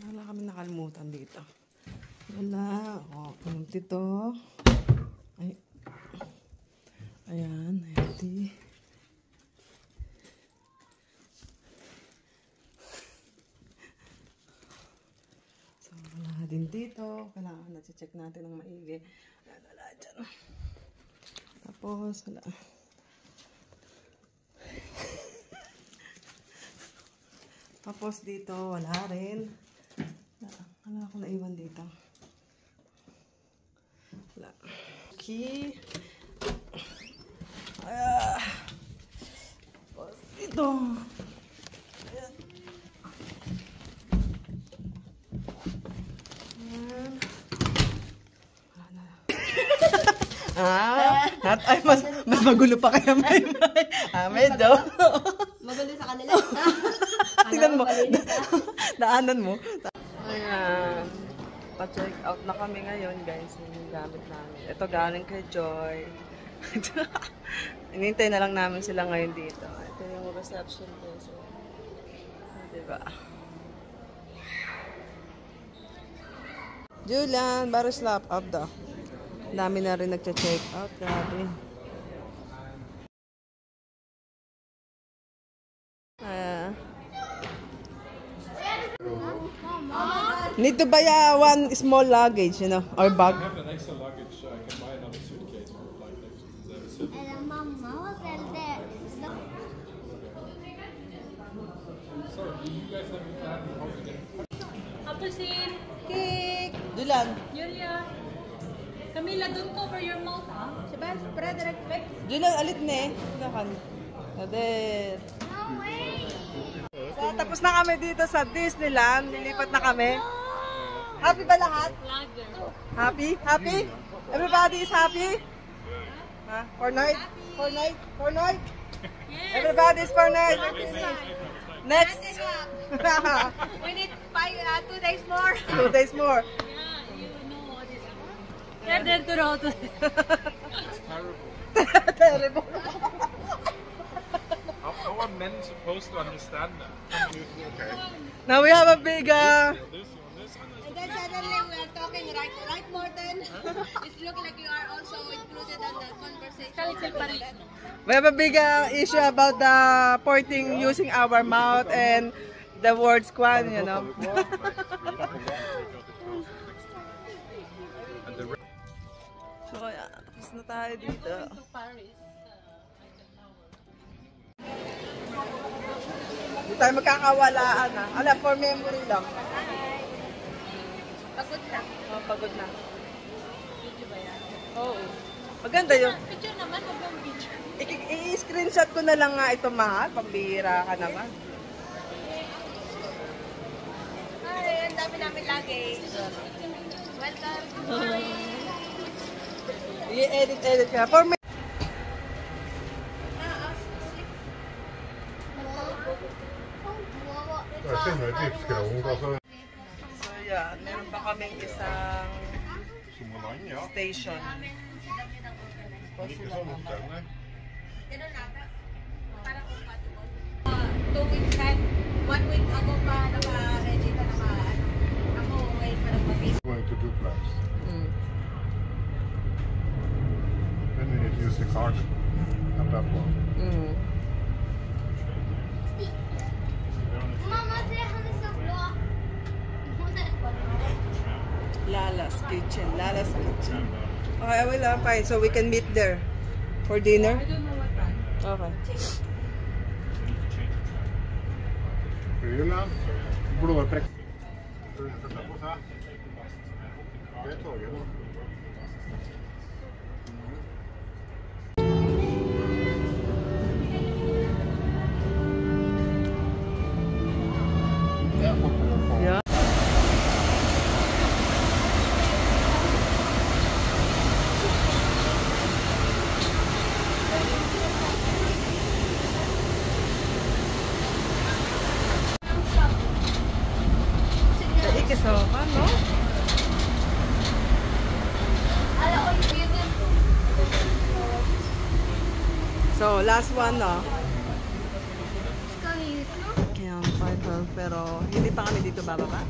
Wala kami nakalimutan dito. Wala. O, empty to. Ay. Ayan, empty. So, wala din dito. Kailangan na-check natin ng maigi. Wala dyan. Tapos, wala. Tapos dito, wala rin. Wala akong naiwan dito. Wala. Okay. Tapos dito. Ayan. Ayan. Wala na. Ay, mas magulo pa kaya may. Medyo. Magulo sa kanila. Tingnan mo. Daanan mo. Ayan. Pa-check out na kami ngayon, guys. Yung gamit namin. Ito galing kay Joy. Inintay na lang namin sila ngayon dito. Ito yung reception ko. So, diba? Julian, Barislap, up daw. Dami na rin nagche-check out. Grabe. Need to buy one small luggage, you know, or bag. I have an extra luggage. I can buy another suitcase for flight next. Mama, what's there? So, do you guys have a plan how to get? Appreciate. Cake! Julian. Yulia. Camila, don't cover your mouth, ha? Sebastian, Frederick, Beck. Julian, alit na eh. Dakan. Adet. No way! So, tapos na kami dito sa Disneyland. Lilipat na kami. Happy ba lahat? Vlogger. Happy? Happy? Everybody is happy? Huh? For night? For night? For night? Yes. Everybody is for night. Next. We need 2 days more. 2 days more. Yeah, you know what is it. Yeah, then to road. It's terrible. Terrible. How are men supposed to understand that? Okay. Now we have a big This. And then suddenly we are talking, right, Morten? It looks like you are also included in the conversation. we have a big issue about the pointing using our mouth and the words kwan, you know. So, yeah, tapos na tayo dito. To Paris. Hindi tayo magkakawalaan ha. Alam, for memory lang. Pagod na. Oh, pagod na. Video ba yan? Oo. Maganda yun. Picture naman, huwag yung picture. I-screenshot ko na lang nga ito, mahal. Pambihira ka naman. Ay, ang dami namin lagi. Welcome to Paris. I-edit ka. For me. So, yeah. Meron pa kaming isang station. Ganun lang. Para compatible. 2 weeks time. 1 week ago pa naka-ready na ako wait para mag-face. Going to duplex. Mm. Then you need to use the card at that one. Mm. Mama, han är så blå. Lala's Kitchen. Lala's Kitchen. Okay, I will fine. So we can meet there for dinner. I don't know what time. Okay. Prylar. Blåpräck. Ska du sätta på så här? Det är tåget. Yeah. Ikisokan, no? So, last one, no? Kaya 5 pero hindi pa kami dito bababa.